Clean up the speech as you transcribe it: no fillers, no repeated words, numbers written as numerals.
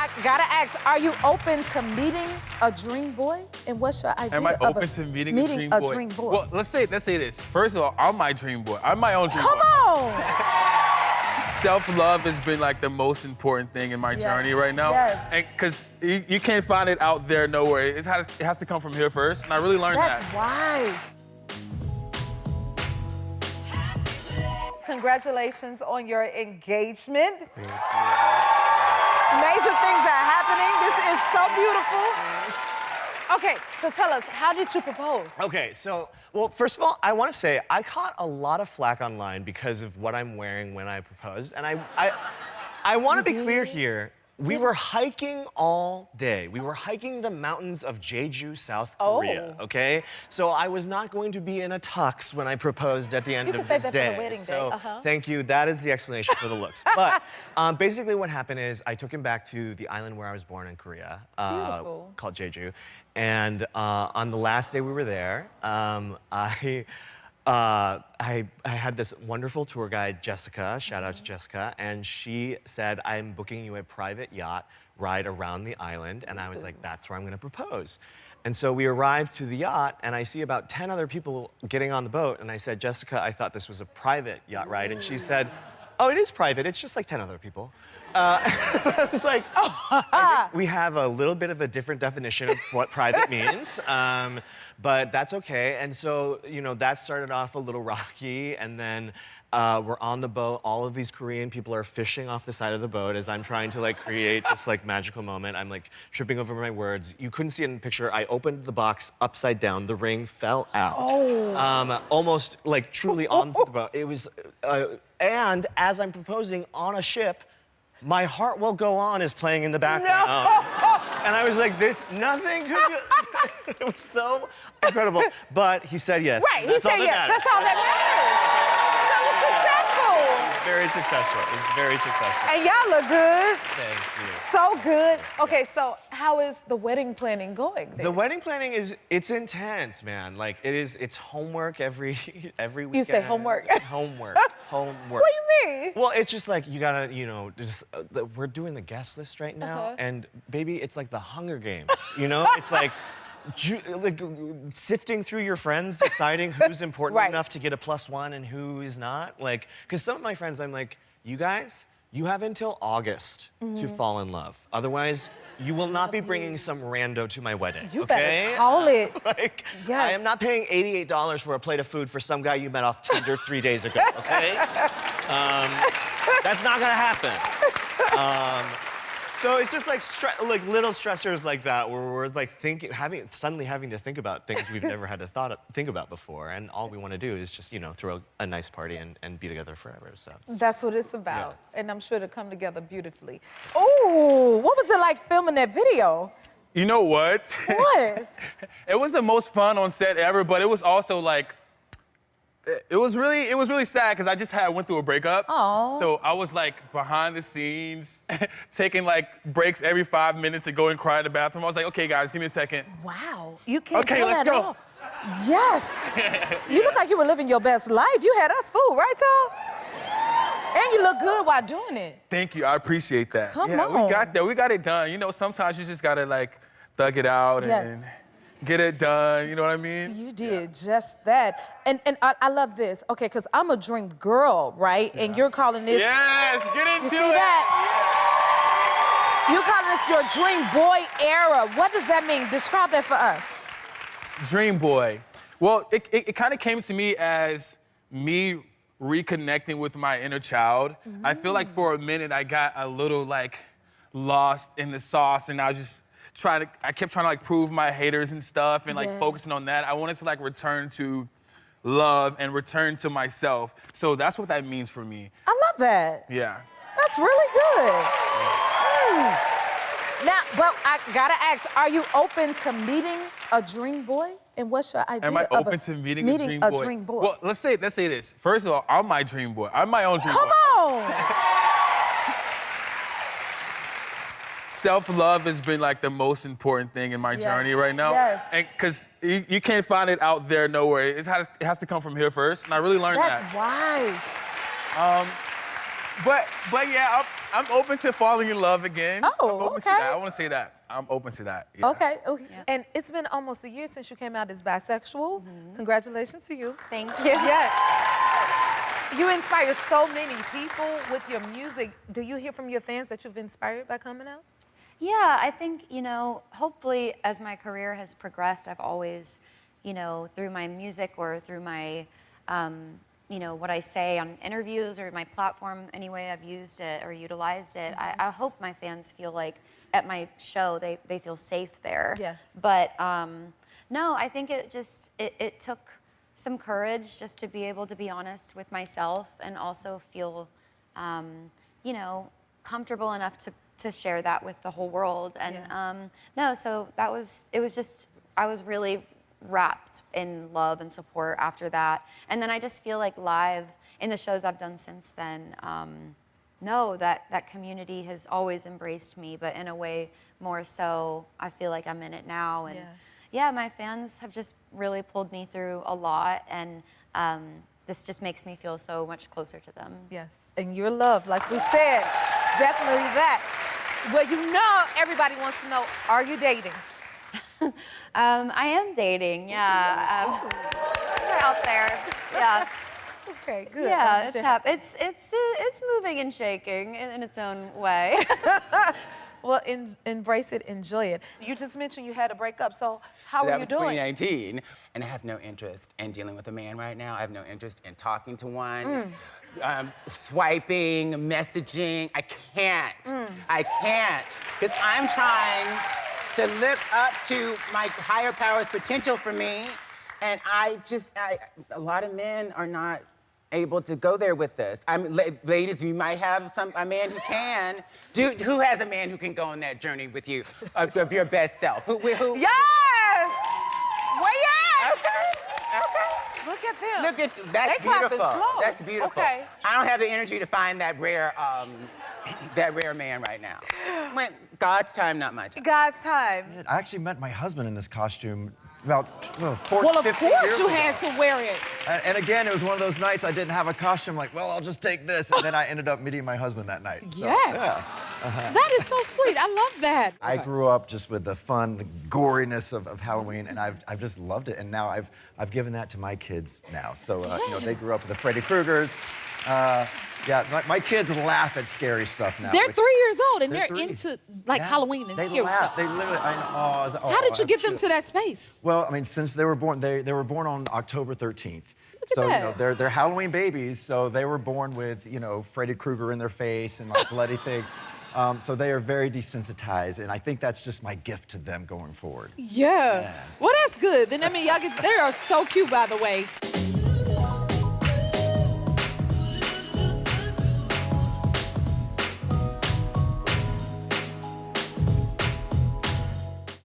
I gotta ask, are you open to meeting a dream boy? And what's your idea Am I of open to meeting a dream boy? dream boy? Well, let's say this. First of all, I'm my dream boy. I'm my own dream Come boy. on! Self-love has been like the most important thing in my journey right now. Yes. And because you can't find it out there nowhere. It has to come from here first. And I really learned That's that. wise. Congratulations on your engagement. Thank you. Major things are happening. This is so beautiful. Okay, so tell us, how did you propose? Okay, so, well, first of all, I want to say I caught a lot of flack online because of what I'm wearing when I proposed, and I want to be clear here. We were hiking all day. We were hiking the mountains of Jeju, South Korea, okay? So I was not going to be in a tux when I proposed at the end of this day. You can save that for the wedding day. So thank you. That is the explanation for the looks. But basically what happened is I took him back to the island where I was born in Korea, called Jeju. And on the last day we were there, I had this wonderful tour guide, Jessica, shout out to Jessica, and she said, I'm booking you a private yacht ride around the island, and I was like, that's where I'm gonna propose. And so we arrived to the yacht, and I see about 10 other people getting on the boat, and I said, Jessica, I thought this was a private yacht ride, and she said, oh, it is private, it's just like 10 other people. I was like, I think we have a little bit of a different definition of what private means, but that's okay. And so, you know, that started off a little rocky, and then we're on the boat. All of these Korean people are fishing off the side of the boat as I'm trying to like create this like magical moment. I'm like tripping over my words. You couldn't see it in the picture. I opened the box upside down. The ring fell out. Almost like truly onto the boat. It was, and as I'm proposing on a ship, My Heart Will Go On is playing in the background. No. And I was like, nothing could it was so incredible. But he said yes. Right, he said yes. That's all that matters. So it was successful. Very successful. It was very successful. And y'all look good. Thank you. So good. Okay, so how is the wedding planning going then? The wedding planning it's intense, man. Like it's homework every weekend. You say homework? Homework. What do you mean? Well, it's just like you gotta, you know, just we're doing the guest list right now, and baby, it's like the Hunger Games. You know, it's like sifting through your friends, deciding who's important enough to get a +1 and who is not. Like, because some of my friends, I'm like, you guys, you have until August to fall in love. Otherwise, you will not be bringing some rando to my wedding. You better call it. Like, I am not paying $88 for a plate of food for some guy you met off Tinder 3 days ago. Okay? That's not gonna happen. So it's just like little stressors like that where we're like suddenly having to think about things we've never had to think about before, and all we want to do is just, you know, throw a nice party and be together forever. So that's what it's about, and I'm sure it'll come together beautifully. Oh, what was it like filming that video? You know what? What? It was the most fun on set ever, but it was also like, it was really sad because I just went through a breakup. Aww. So I was like behind the scenes, taking like breaks every 5 minutes to go and cry in the bathroom. I was like, okay guys, give me a second. Wow, you can't Okay, let's go. all. Yes. You look like you were living your best life. You had us fooled, right, y'all? And you look good while doing it. Thank you, I appreciate that. Come on. We got there, we got it done. You know, sometimes you just gotta like thug it out and get it done, you know what I mean? You did just that. And I love this, okay, because I'm a dream girl, right? And you're calling this... Yes, get into it! You see that? You're calling this your dream boy era. What does that mean? Describe that for us. Dream boy. Well, it kind of came to me as me reconnecting with my inner child. I feel like for a minute I got a little like lost in the sauce, and I was just I kept trying to like prove my haters and stuff and like focusing on that. I wanted to like return to love and return to myself. So that's what that means for me. I love that. Yeah. That's really good. Now, but I gotta ask, are you open to meeting a dream boy? And what's your idea Am I of open to meeting a dream boy? Well, let's say this. First of all, I'm my dream boy. I'm my own dream boy. Come on! Self-love has been like the most important thing in my journey right now. Yes. And because you can't find it out there nowhere. It has to come from here first, and I really learned that. That's wise. But yeah, I'm open to falling in love again. Oh, I'm open to okay. that. I want to say that. I'm open to that. Yeah. Okay. And it's been almost a year since you came out as bisexual. Congratulations to you. Thank you. Yes. You inspire so many people with your music. Do you hear from your fans that you've been inspired by coming out? Yeah, I think, hopefully as my career has progressed, I've always, through my music or through my, what I say on interviews or my platform, any way I've used it or utilized it, I hope my fans feel like at my show, they feel safe there. Yes. But no, I think it took some courage just to be able to be honest with myself and also feel, comfortable enough to share that with the whole world. And no, so I was really wrapped in love and support after that. And then I just feel like live in the shows I've done since then, that community has always embraced me, but in a way more so I feel like I'm in it now. And yeah, my fans have just really pulled me through a lot, and this just makes me feel so much closer to them. Yes, and your love, like we said, definitely that. Well, everybody wants to know, are you dating? I am dating, yeah. We're out there, yeah. Okay, good. Yeah, it's moving and shaking in its own way. Well, embrace it, enjoy it. You just mentioned you had a breakup, so how are you doing? That was 2019, and I have no interest in dealing with a man right now. I have no interest in talking to one, swiping, messaging. I can't. I can't, because I'm trying to live up to my higher power's potential for me, and a lot of men are not able to go there with this. Ladies, you might have a man who can. Who has a man who can go on that journey with you of your best self? Who? Yes! Where you at? Okay. Look at them. Look at that's They clapping beautiful. slow. That's beautiful. Okay. I don't have the energy to find that rare man right now. When God's time, not my time. God's time. I actually met my husband in this costume about 15 Well, of years course you ago. had to wear it. And again, it was one of those nights I didn't have a costume. Like, well, I'll just take this. And then I ended up meeting my husband that night. So, Yes. yeah. That is so sweet. I love that. I grew up just with the fun, the goriness of Halloween, and I've just loved it. And now I've given that to my kids now. So they grew up with the Freddy Kruegers. My kids laugh at scary stuff now. They're 3 years old and They're they're 3. into Halloween and They scary laugh. stuff. They literally. How did you get them to that space? Well, I mean, since they were born, they were born on October 13th. So that. they're Halloween babies. So they were born with Freddy Krueger in their face and like bloody things. So they are very desensitized, and I think that's just my gift to them going forward. Yeah. Well, that's good. Then I mean, they are so cute, by the way.